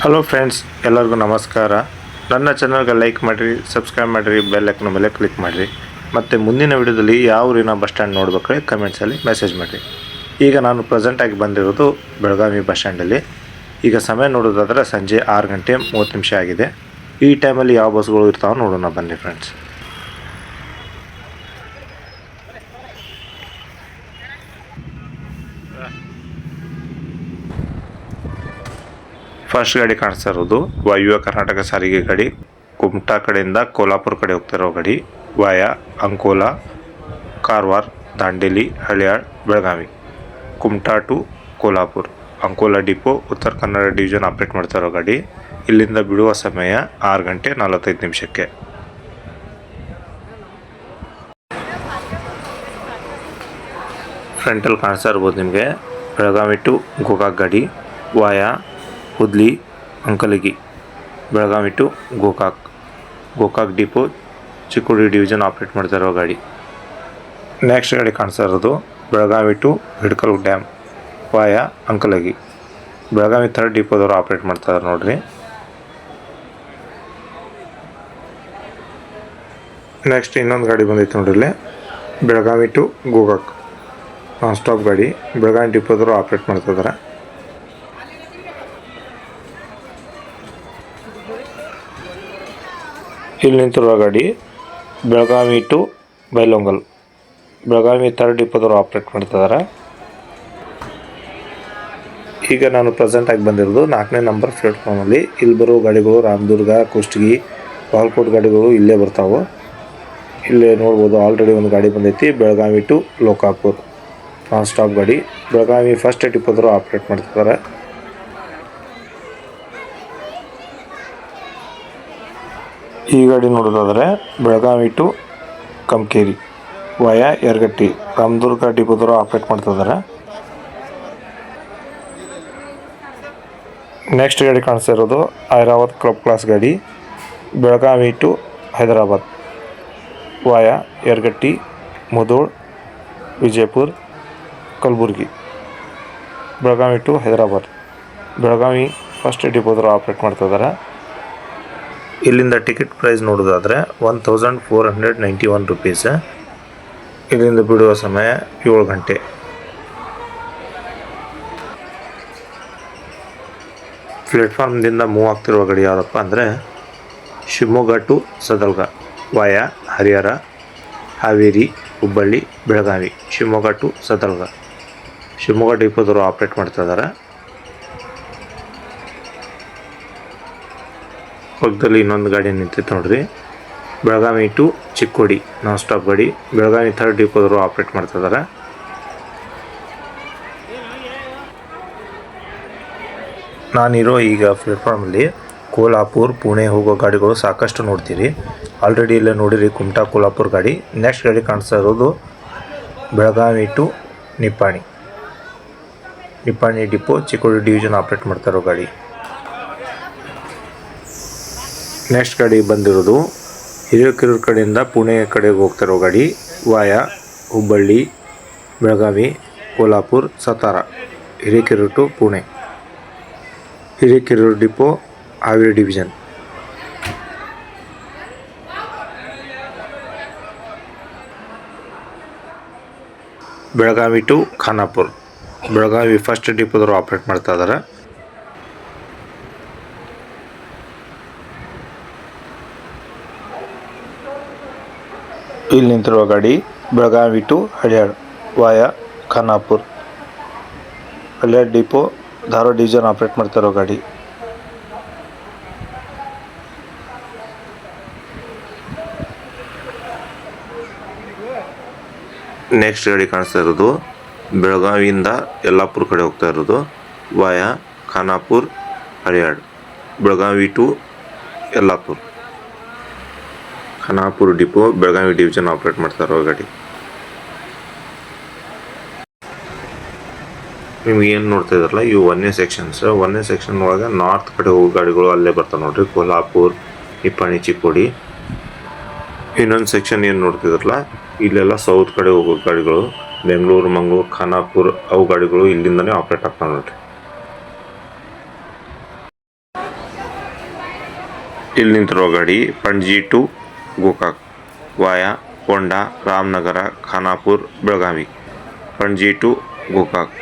Hello friends, ಎಲ್ಲರಿಗೂ ನಮಸ್ಕಾರ. ನನ್ನ ಚಾನಲ್ಗೆ ಲೈಕ್ ಮಾಡಿರಿ, ಸಬ್ಸ್ಕ್ರೈಬ್ ಮಾಡಿರಿ, ಬೆಲ್ ಐಕನ್ ಮೇಲೆ ಕ್ಲಿಕ್ ಮಾಡಿರಿ. ಮತ್ತು ಮುಂದಿನ ವಿಡಿಯೋದಲ್ಲಿ ಯಾವ ಊರಿನ ಬಸ್ ಸ್ಟ್ಯಾಂಡ್ ನೋಡ್ಬೇಕಾದ್ರೆ ಕಮೆಂಟ್ಸಲ್ಲಿ ಮೆಸೇಜ್ ಮಾಡಿರಿ. ಈಗ ನಾನು ಪ್ರೆಸೆಂಟಾಗಿ ಬಂದಿರೋದು ಬೆಳಗಾವಿ ಬಸ್ ಸ್ಟ್ಯಾಂಡಲ್ಲಿ. ಈಗ ಸಮಯ ನೋಡೋದಾದ್ರೆ ಸಂಜೆ 6 ಗಂಟೆ 30 ನಿಮಿಷ ಆಗಿದೆ. ಈ ಟೈಮಲ್ಲಿ ಯಾವ ಬಸ್ಗಳು ಇರ್ತಾವೆ ನೋಡೋಣ ಬನ್ನಿ ಫ್ರೆಂಡ್ಸ್. ಫಸ್ಟ್ ಗಾಡಿ ಕಾಣಿಸ್ತಾ ಇರೋದು ವಾಯುವ್ಯ ಕರ್ನಾಟಕ ಸಾರಿಗೆ ಗಾಡಿ. ಕುಮಟಾ ಕಡೆಯಿಂದ ಕೋಲ್ಹಾಪುರ ಕಡೆ ಹೋಗ್ತಿರೋ ಗಾಡಿ. ವಾಯಾ Ankola, Karwar, Dandeli, Haliyal, Belagavi. Kumta to Kolhapur, Ankola depot, Uttara Kannada division operate ಮಾಡ್ತಾ ಇರೋ ಗಾಡಿ. ಇಲ್ಲಿಂದ ಬಿಡುವ ಸಮಯ 6 ಗಂಟೆ 45 ನಿಮಿಷಕ್ಕೆ. ಫ್ರಂಟಲ್ಲಿ ಕಾಣಿಸ್ತಾ ಇರ್ಬೋದು ನಿಮಗೆ ಬೆಳಗಾವಿ ಟು ಗೋಕಾಕ್ ಗಾಡಿ. Via Hudli, Ankalagi, Belagavi to Gokak depot, Chikkodi division operate ಮಾಡ್ತಾ ಇರೋ ಗಾಡಿ. ನೆಕ್ಸ್ಟ್ ಗಾಡಿ ಕಾಣಿಸ್ತಾ ಇರೋದು Belagavi to Hidkal dam via Ankalagi, Belagavi 3rd ಡಿಪೋದವರು ಆಪ್ರೇಟ್ ಮಾಡ್ತಾ ಇದ್ದಾರೆ ನೋಡ್ರಿ. ನೆಕ್ಸ್ಟ್ ಇನ್ನೊಂದು ಗಾಡಿ ಬಂದೈತೆ ನೋಡ್ರಿ, Belagavi to Gokak non stop ಗಾಡಿ. ಬೆಳಗಾವಿ ಡಿಪೋದವರು ಆಪ್ರೇಟ್ ಮಾಡ್ತಾ ಇದ್ದಾರೆ. ಇಲ್ಲಿ ನಿಂತಿರುವ ಗಾಡಿ ಬೆಳಗಾವಿ ಟು ಬೈಲೊಂಗಲ್, ಬೆಳಗಾವಿ 3rd ಡಿಪೋದವರು ಆಪ್ರೇಟ್ ಮಾಡ್ತಿದ್ದಾರೆ. ಈಗ ನಾನು ಪ್ರೆಸೆಂಟಾಗಿ ಬಂದಿರೋದು 4ನೇ ನಂಬರ್ ಪ್ಲಾಟ್ಫಾರ್ಮಲ್ಲಿ. ಇಲ್ಲಿ ಬರೋ ಗಾಡಿಗಳು ರಾಮದುರ್ಗ, ಕುಷ್ಟಗಿ, ಬಾಗಲಕೋಟೆ ಗಾಡಿಗಳು ಇಲ್ಲೇ ಬರ್ತಾವೆ. ಇಲ್ಲೇ ನೋಡ್ಬೋದು ಆಲ್ರೆಡಿ ಒಂದು ಗಾಡಿ ಬಂದೈತಿ Belagavi to Lokapur non stop ಗಾಡಿ. ಬೆಳಗಾವಿ 1st ಡಿಪೋದವರು ಆಪ್ರೇಟ್ ಮಾಡ್ತಿದ್ದಾರೆ. ಈ ಗಾಡಿ ನೋಡೋದಾದರೆ ಬೆಳಗಾವಿ ಟು ಕಮಕೇರಿ ವಾಯಾ ಯರಗಟ್ಟಿ, ರಾಮದುರ್ಗ ಡಿಪೋದವರು ಆಪ್ರೇಟ್ ಮಾಡ್ತಿದ್ದಾರೆ. ನೆಕ್ಸ್ಟ್ ಗಾಡಿ ಕಾಣಿಸ್ತಾ ಇರೋದು ಐರಾವತ್ ಕ್ಲಬ್ ಕ್ಲಾಸ್ ಗಾಡಿ. Belagavi to Hyderabad via Yaragatti, Mudhol, Vijayapura, Kalaburagi. Belagavi to Hyderabad, Belagavi 1st ಡಿಪೋದವರು ಆಪ್ರೇಟ್ ಮಾಡ್ತಿದ್ದಾರೆ. ಇಲ್ಲಿಂದ ಟಿಕೆಟ್ ಪ್ರೈಸ್ ನೋಡೋದಾದರೆ 1491 ರುಪೀಸ್. ಇಲ್ಲಿಂದ ಬಿಡುವ ಸಮಯ 7 ಗಂಟೆ. ಪ್ಲೇಟ್ಫಾರ್ಮ್ದಿಂದ ಮೂವ್ ಆಗ್ತಿರುವ ಗಾಡಿ ಯಾವುದಪ್ಪ ಅಂದರೆ Shivamogga to Sadalga via Harihar, Haveri, Hubballi, Belagavi. Shivamogga to Sadalga, Shivamogga ಡಿಪೋದವರು ಆಪ್ರೇಟ್ ಮಾಡ್ತಾ ಇದ್ದಾರೆ. ಪಕ್ಕದಲ್ಲಿ ಇನ್ನೊಂದು ಗಾಡಿ ನಿಂತಿತ್ತು ನೋಡ್ರಿ, Belagavi to Chikkodi non stop ಗಾಡಿ. ಬೆಳಗಾವಿ 3rd ಡಿಪೋದವರು ಆಪ್ರೇಟ್ ಮಾಡ್ತಾ ಇದ್ದಾರೆ. ನಾನಿರೋ ಈಗ ಪ್ಲಾಟ್ಫಾರ್ಮಲ್ಲಿ ಕೋಲ್ಹಾಪುರ್, ಪುಣೆ ಹೋಗೋ ಗಾಡಿಗಳು ಸಾಕಷ್ಟು ನೋಡ್ತೀರಿ. ಆಲ್ರೆಡಿ ಇಲ್ಲೇ ನೋಡಿರಿ ಕುಮಟಾ ಕೋಲ್ಹಾಪುರ ಗಾಡಿ. ನೆಕ್ಸ್ಟ್ ಗಾಡಿ ಕಾಣಿಸ್ತಾ ಇರೋದು Belagavi to Nippani depot, Chikkodi division operate ಮಾಡ್ತಾ ಇರೋ ಗಾಡಿ. ನೆಕ್ಸ್ಟ್ ಗಾಡಿ ಬಂದಿರೋದು ಹಿರೇಕೆರೂರು ಕಡೆಯಿಂದ ಪುಣೆ ಕಡೆಗೆ ಹೋಗ್ತಿರೋ ಗಾಡಿ. Via Hubballi, Belagavi, Kolhapur, Satara. Hirekerur to Pune, Hirekerur depot, Haveri division. Belagavi to Khanapur, Belagavi 1st ಡಿಪೋದವರು ಆಪ್ರೇಟ್ ಮಾಡ್ತಾ ಇದ್ದಾರೆ. ಇಲ್ಲಿ ನಿಂತಿರುವ ಗಾಡಿ Belagavi to Haliyal via Khanapur, Haliyal depot, Dharwad division operate ಮಾಡ್ತಾ ಇರೋ ಗಾಡಿ. ನೆಕ್ಸ್ಟ್ ಗಾಡಿ ಕಾಣಿಸ್ತಾ ಇರೋದು ಬೆಳಗಾವಿಯಿಂದ ಯಲ್ಲಾಪುರ ಕಡೆ ಹೋಗ್ತಾ ಇರೋದು via Khanapur, Haliyal, Belagavi to Yellapur, Khanapur depot, Belagavi division operate ಮಾಡ್ತಾ ಇರೋ ಗಾಡಿ. ನಿಮ್ಗೆ ಏನು ನೋಡ್ತಾ ಇದ್ದಾರಲ್ಲ ಇವು 1ನೇ ಸೆಕ್ಷನ್ಸ್. 1ನೇ ಸೆಕ್ಷನ್ ಒಳಗೆ ನಾರ್ತ್ ಕಡೆ ಹೋಗೋ ಗಾಡಿಗಳು ಅಲ್ಲೇ ಬರ್ತಾವೆ ನೋಡ್ರಿ, ಕೋಲ್ಹಾಪುರ್, ನಿಪ್ಪಾಣಿ, ಚಿಕ್ಕೋಡಿ. ಇನ್ನೊಂದು ಸೆಕ್ಷನ್ ಏನು ನೋಡ್ತಿದ್ರಲ್ಲ ಇಲ್ಲೆಲ್ಲ ಸೌತ್ ಕಡೆ ಹೋಗೋ ಗಾಡಿಗಳು, ಬೆಂಗಳೂರು, ಮಂಗಳೂರು, ಖಾನಾಪುರ ಅವು ಗಾಡಿಗಳು ಇಲ್ಲಿಂದನೇ ಆಪ್ರೇಟ್ ಆಗ್ತಾವೆ ನೋಡ್ರಿ. ಇಲ್ಲಿ ನಿಂತಿರೋ ಗಾಡಿ Panaji to Gokak via Konda Ramanagara Khanapur Belagavi. Panaji to Gokak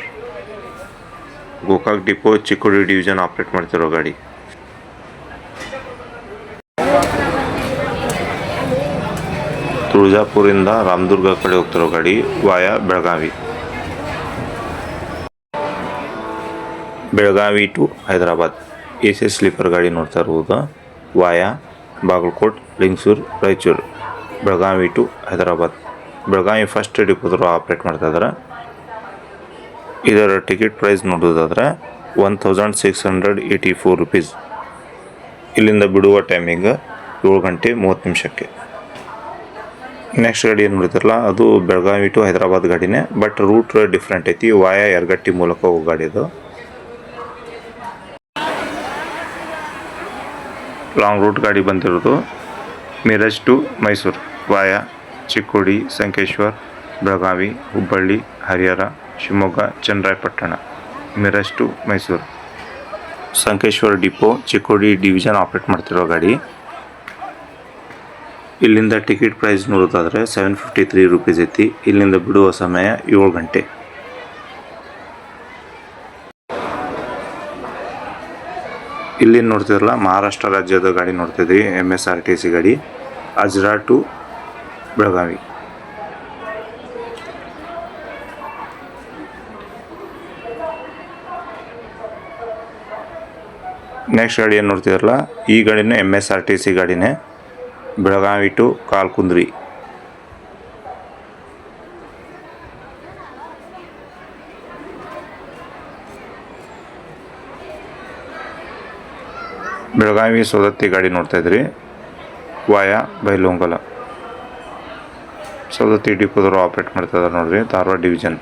depot Chikkodi division operate ಮಾಡ್ತಿರೋ ಗಾಡಿ. ತುಳಜಾಪುರಿಂದ ರಾಮದುರ್ಗ ಕಡೆ ಹೋಗ್ತಿರೋ ಗಾಡಿ via Belagavi. Belagavi to Hyderabad AC sleeper ಗಾಡಿ ನೋಡ್ತಾ ಇರುವುದು via Bagalkot Lingsugur Raichur. Belagavi to Hyderabad. Belagavi first ಡಿಪೋದವರು ಆಪ್ರೇಟ್ ಮಾಡ್ತಾ ಇದ್ದಾರೆ. ಇದರ ಟಿಕೆಟ್ ಪ್ರೈಸ್ ನೋಡೋದಾದ್ರೆ 1684 rupees. ಇಲ್ಲಿಂದ ಬಿಡುವ ಟೈಮಿಂಗ್ 7 ಗಂಟೆ 30 ನಿಮಿಷಕ್ಕೆ. ನೆಕ್ಸ್ಟ್ ಗಾಡಿ ಏನು ನೋಡ್ತಿರಲ್ಲ ಅದು ಬೆಳಗಾವಿ ಟು ಹೈದರಾಬಾದ್ ಗಾಡಿನೇ, ಬಟ್ ರೂಟ್ ಡಿಫ್ರೆಂಟ್ ಐತಿ. ವಾಯಾ ಯರಗಟ್ಟಿ ಮೂಲಕ ಹೋಗೋ ಗಾಡಿ ಇದು. ಲಾಂಗ್ ರೂಟ್ ಗಾಡಿ ಬಂದಿರೋದು Miraj to Mysuru via Chikkodi Sankeshwar Belagavi Hubballi Harihara Shivamogga Channarayapatna. Miraj to Mysuru Sankeshwara depot Chikkodi division operate ಮಾಡ್ತಿರೋ ಗಾಡಿ. ಇಲ್ಲಿಂದ ಟಿಕೆಟ್ ಪ್ರೈಸ್ ನೋಡೋದಾದರೆ 753 rupees ಐತಿ. ಇಲ್ಲಿಂದ ಬಿಡುವ ಸಮಯ 7 ಗಂಟೆ. ಇಲ್ಲಿ ನೋಡ್ತಿದ್ರಲ್ಲ ಮಹಾರಾಷ್ಟ್ರ ರಾಜ್ಯದ ಗಾಡಿ ನೋಡ್ತಿದ್ರಿ MSRTC ಗಾಡಿ ಅಜ್ರಾ ಟು ಬೆಳಗಾವಿ. ನೆಕ್ಸ್ಟ್ ಗಾಡಿ ಏನು ನೋಡ್ತಿದ್ರಲ್ಲ ಈ ಗಾಡಿನೇ MSRTC ಗಾಡಿನೇ ಬೆಳಗಾವಿ ಟು ಕಾಲ್ಕುಂದ್ರಿ. ಬೆಳಗಾವಿ ಸೌದತ್ತಿ ಗಾಡಿ ನೋಡ್ತಾ ಇದ್ರಿ ವಾಯಾ ಬೈಲೊಂಗಲ. ಸೌದತ್ತಿ ಡಿಪೋದವರು ಆಪ್ರೇಟ್ ಮಾಡ್ತಾ ಇದ್ದಾರೆ ನೋಡ್ರಿ ಧಾರವಾಡ ಡಿವಿಷನ್.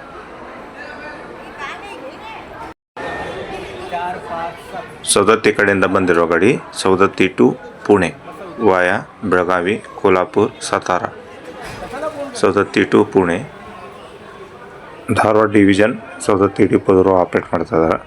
ಸೌದತ್ತಿ ಕಡೆಯಿಂದ ಬಂದಿರೋ ಗಾಡಿ Saundatti to Pune via Belagavi Kolhapur Satara. Saundatti to Pune Dharwad division Saundatti ಡಿಪೋದವರು ಆಪ್ರೇಟ್ ಮಾಡ್ತಾ ಇದ್ದಾರೆ.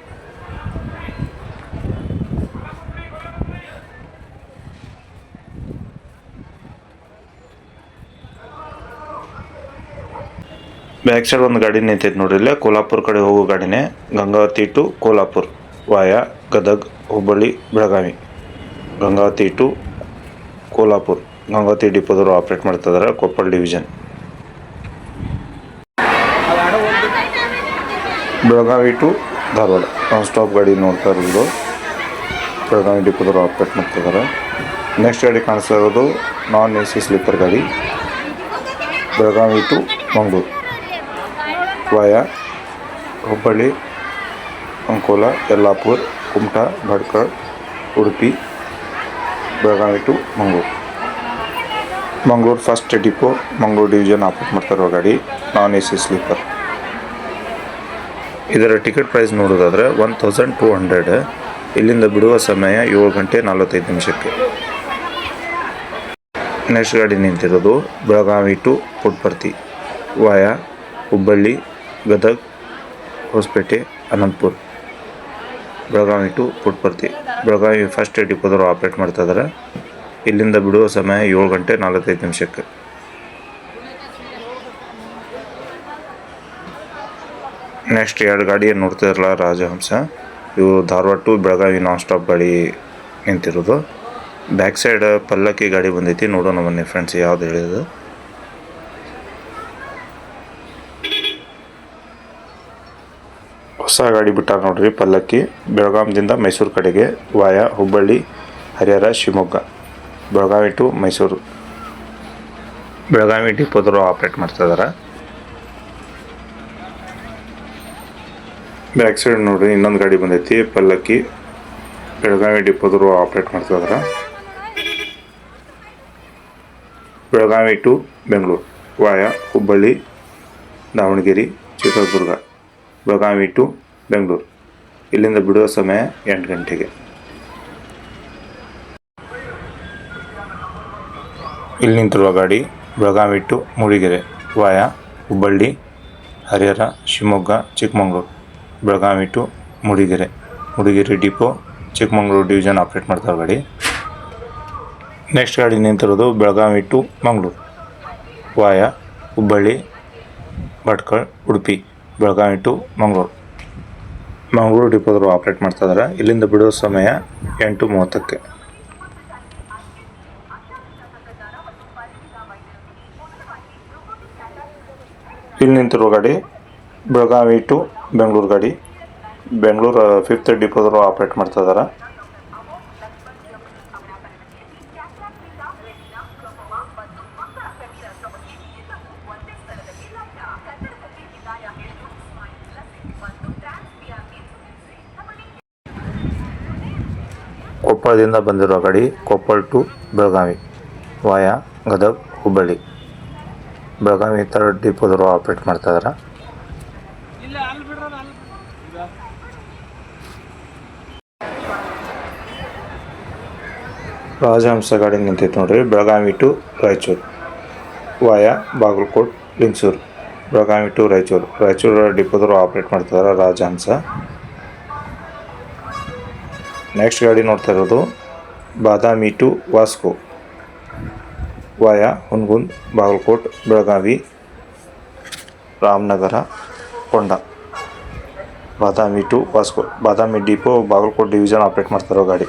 ಬ್ಯಾಕ್ ಸೈಡ್ ಒಂದು ಗಾಡಿ ನಿಂತೈತೆ ನೋಡ್ರಿ ಇಲ್ಲೇ ಕೋಲ್ಹಾಪುರ ಕಡೆ ಹೋಗೋ ಗಾಡಿನೇ Gangavathi to Kolhapur via Gadag Hubballi Belagavi. Gangavathi to Kolhapur Gangavathi ಡಿಪೋದವರು ಆಪ್ರೇಟ್ ಮಾಡ್ತಾ ಇದ್ದಾರೆ Koppal division. Belagavi to Dharwad non stop ಗಾಡಿ ನೋಡ್ತಾ ಇರೋದು ಬೆಳಗಾವಿ ಡಿಪೋದವರು ಆಪ್ರೇಟ್ ಮಾಡ್ತಾ ಇದ್ದಾರೆ. ನೆಕ್ಸ್ಟ್ ಗಾಡಿ ಕಾಣಿಸ್ತಾ ಇರೋದು ನಾನ್ AC ಸ್ಲೀಪರ್ ಗಾಡಿ Belagavi to Mangaluru via Hubballi Ankola Yellapur Kumta Bhatkal Udupi. Belagavi to Mangaluru first depot Mangaluru division operate ಮಾಡ್ತಾರೋ ಗಾಡಿ ನಾನ್ AC ಸ್ಲೀಪರ್. ಇದರ ಟಿಕೆಟ್ ಪ್ರೈಸ್ ನೋಡೋದಾದರೆ 1200. ಇಲ್ಲಿಂದ ಬಿಡುವ ಸಮಯ 7 ಗಂಟೆ 45 ನಿಮಿಷಕ್ಕೆ. ನೆಕ್ಸ್ಟ್ ಗಾಡಿ ನಿಂತಿರೋದು Belagavi to Puttaparthi via Hubballi Gadag Hosapete Anantapur. Belagavi to Puttaparthi Belagavi first ಡಿಪೋದವರು ಆಪ್ರೇಟ್ ಮಾಡ್ತಾ ಇದ್ದಾರೆ. ಇಲ್ಲಿಂದ ಬಿಡುವ ಸಮಯ 7 ಗಂಟೆ 45 ನಿಮಿಷಕ್ಕೆ. ನೆಕ್ಸ್ಟ್ ಎರಡು ಗಾಡಿಯನ್ನು ನೋಡ್ತಾ ಇರಲ್ಲ ರಾಜಹಂಸ. ಇವು Dharwad to Belagavi non stop ಗಾಡಿ ನಿಂತಿರೋದು. ಬ್ಯಾಕ್ ಸೈಡ್ ಪಲ್ಲಕ್ಕಿ ಗಾಡಿ ಬಂದೈತಿ, ನೋಡೋಣ ಬನ್ನಿ ಫ್ರೆಂಡ್ಸ್ ಯಾವ್ದು ಹೇಳಿದ್ದು. ಹೊಸ ಗಾಡಿ ಬಿಟ್ಟಾರ ನೋಡ್ರಿ ಪಲ್ಲಕ್ಕಿ ಬೆಳಗಾಂದಿಂದ ಮೈಸೂರು ಕಡೆಗೆ ವಾಯಾ ಹುಬ್ಬಳ್ಳಿ ಹರಿಹರ ಶಿವಮೊಗ್ಗ. ಬೆಳಗಾವಿ ಟು ಮೈಸೂರು ಬೆಳಗಾವಿ ಡಿಪೋದವರು ಆಪ್ರೇಟ್ ಮಾಡ್ತಾ ಇದ್ದಾರೆ. ಬ್ಯಾಕ್ ಸೈಡ್ ನೋಡ್ರಿ ಇನ್ನೊಂದು ಗಾಡಿ ಬಂದೈತಿ ಪಲ್ಲಕ್ಕಿ ಬೆಳಗಾವಿ ಡಿಪೋದವರು ಆಪ್ರೇಟ್ ಮಾಡ್ತಾ ಇದ್ದಾರೆ. Belagavi to Bengaluru via Hubballi Davanagere Chitradurga. Belagavi to Bengaluru ಇಲ್ಲಿಂದ ಬಿಡುವ ಸಮಯ 8 ಗಂಟೆಗೆ. ಇಲ್ಲಿ ನಿಂತಿರುವ ಗಾಡಿ Belagavi to Mudigere via Hubballi Harihara Shivamogga Chikkamagaluru. Belagavi to Mudigere depot Chikkamagaluru division operate ಮಾಡ್ತಾರೆ ಗಾಡಿ. ನೆಕ್ಸ್ಟ್ ಗಾಡಿ ನಿಂತಿರೋದು Belagavi to Mangaluru via Hubballi Bhatkal Udupi Belagavi to Mangaluru ಡಿಪೋದವರು ಆಪ್ರೇಟ್ ಮಾಡ್ತಾ ಇದ್ದಾರೆ. ಇಲ್ಲಿಂದ ಬಿಡೋ ಸಮಯ 8:30ಕ್ಕೆ. ಇಲ್ಲಿ ನಿಂತಿರೋ ಗಾಡಿ ಬೆಳಗಾವಿ ಟು ಬೆಂಗಳೂರು ಗಾಡಿ. ಬೆಂಗಳೂರು 5th ಡಿಪೋದವರು ಆಪ್ರೇಟ್ ಮಾಡ್ತಾ ಇದ್ದಾರೆ. ಕೊಪ್ಪಳದಿಂದ ಬಂದಿರೋ ಗಾಡಿ ಕೊಪ್ಪಳ ಟು ಬೆಳಗಾವಿ ವಾಯ ಗದಗ ಹುಬ್ಬಳ್ಳಿ ಬೆಳಗಾವಿ 3rd ಡಿಪೋದವರು ಆಪ್ರೇಟ್ ಮಾಡ್ತಾ ಇದ್ದಾರೆ. ರಾಜಹಂಸ ಗಾಡಿ ನಿಂತೈತೆ ನೋಡ್ರಿ ಬೆಳಗಾವಿ ಟು ರಾಯಚೂರು ವಾಯ ಬಾಗಲಕೋಟ್ ಲಿಂಗಸೂರು ಬೆಳಗಾವಿ ಟು ರಾಯಚೂರು ಡಿಪೋದವರು ಆಪ್ರೇಟ್ ಮಾಡ್ತಾ ಇದ್ದಾರೆ ರಾಜಹಂಸ. ನೆಕ್ಸ್ಟ್ ಗಾಡಿ ನೋಡ್ತಾ ಇರೋದು ಬಾದಾಮಿ ಟು ವಾಸ್ಕೋ ವಾಯ Hungund Bagalkot Belagavi Ramanagara Konda Badami to Vasco. Badami depot Bagalkot division operate ಮಾಡ್ತಾರೋ ಗಾಡಿ.